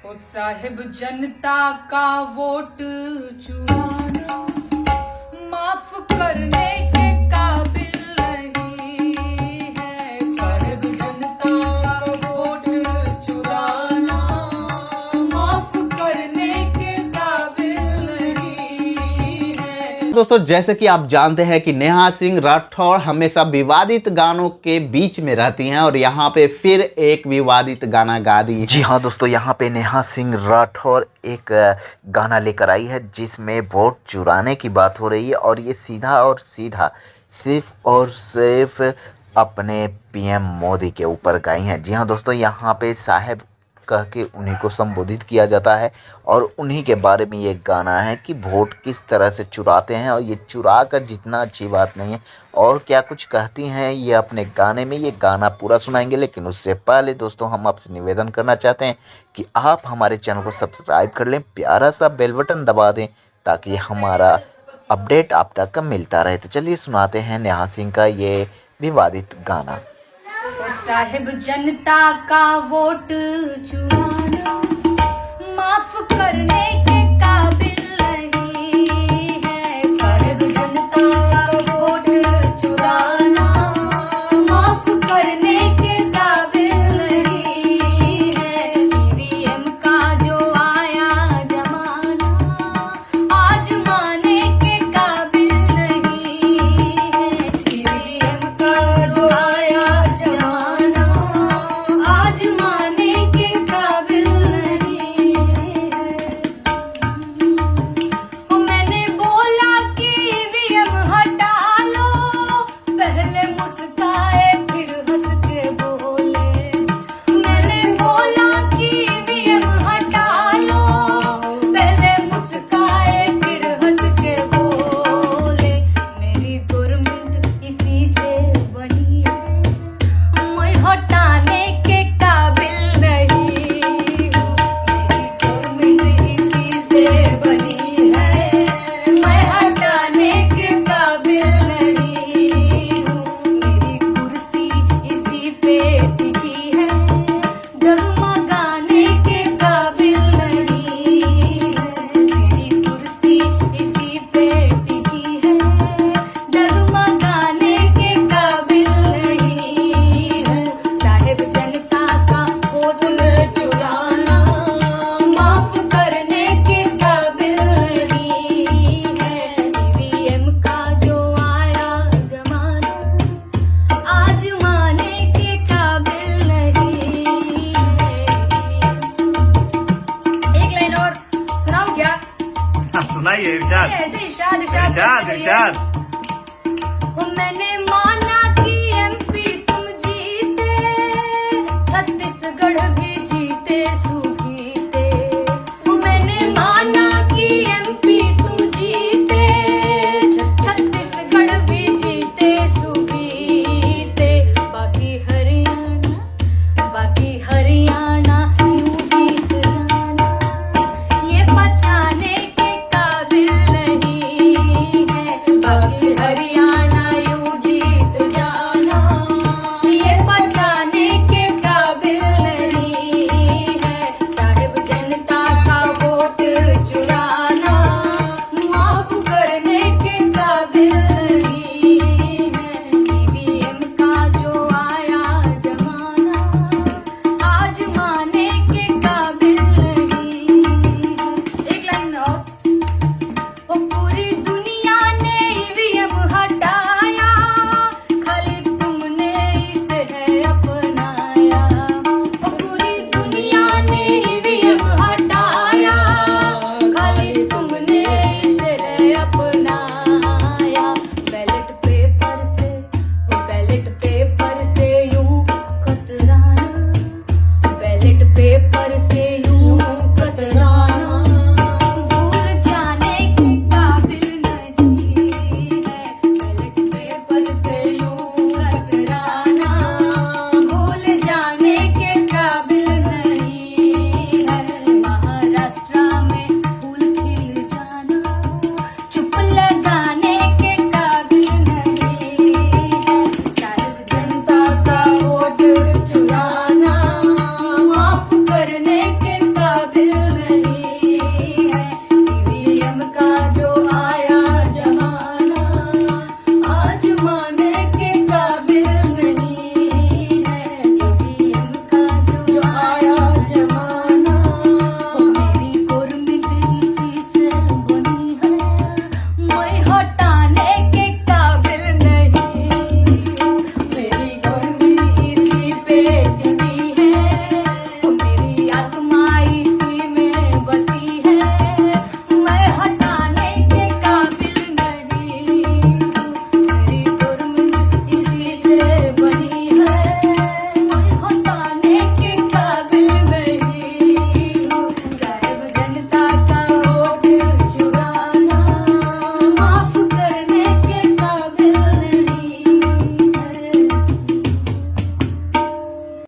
ओ साहिब जनता का वोट चुराना माफ करने के काबिल नहीं है। साहिब जनता का वोट चुराना माफ करने के काबिल नहीं है। दोस्तों, जैसे कि आप जानते हैं कि नेहा सिंह राठौर हमेशा विवादित गानों के बीच में रहती हैं और यहाँ पे फिर एक विवादित गाना गा दी है। जी हाँ दोस्तों, यहाँ पे नेहा सिंह राठौर एक गाना लेकर आई है जिसमें वोट चुराने की बात हो रही है और ये सीधा और सीधा सिर्फ और सिर्फ अपने पीएम मोदी के ऊपर गाई हैं। जी हाँ दोस्तों, यहाँ पे साहब कह के उन्हीं को संबोधित किया जाता है और उन्हीं के बारे में ये गाना है कि वोट किस तरह से चुराते हैं और ये चुरा कर जितना अच्छी बात नहीं है। और क्या कुछ कहती हैं ये अपने गाने में, ये गाना पूरा सुनाएंगे। लेकिन उससे पहले दोस्तों, हम आपसे निवेदन करना चाहते हैं कि आप हमारे चैनल को सब्सक्राइब कर लें, प्यारा सा बेल बटन दबा दें ताकि हमारा अपडेट आप तक मिलता रहे। तो चलिए सुनाते हैं नेहा सिंह का ये विवादित गाना। ओ साहिब जनता का वोट चुराना माफ करने के काबिल नहीं है। साहिब जनता का वोट चुराना माफ करने के काबिल नहीं है। ईवीएम का जो आया जमाना आज माने के काबिल नहीं है। ईवीएम का जो आया आज माने के काबिल नहीं है। मैंने बोला कि ईवीएम हटा लो, पहले मुस्काए फिर हंस के बोले। मैंने बोला कि ईवीएम हटा लो, पहले मुस्काए फिर हंस के बोले। मेरी गवर्नमेंट इसी से बनी है, मैं हटाने के काबिल नहीं हूँ। मेरी गवर्नमेंट इसी से बनी है, मैं हटाने के काबिल नहीं हूँ। मेरी कुर्सी इसी पे टिकी है, डगमगाने के काबिल नहीं है। मेरी कुर्सी इसी पे टिकी है, डगमगाने के काबिल नहीं है। साहिब जनता का वोट चुराना माफ करने के काबिल नहीं है। ईवीएम का जो आया जमाना आज माने के काबिल नहीं है। एक लाइन और सुनाओ क्या? सुनाइए इरशाद। ऐसे इरशाद इरशाद इरशाद। मैंने माना कि एमपी तुम जीते, छत्तीसगढ़ भी जीते सुजीते। मैंने माना कि एमपी तुम जीते, छत्तीसगढ़ भी जीते सुजीते। बाकी हरियाणा यूं जीत जाना ये बचाने के काबिल नहीं है। बाकी हरियाणा यूं जीत पिल्लड़ी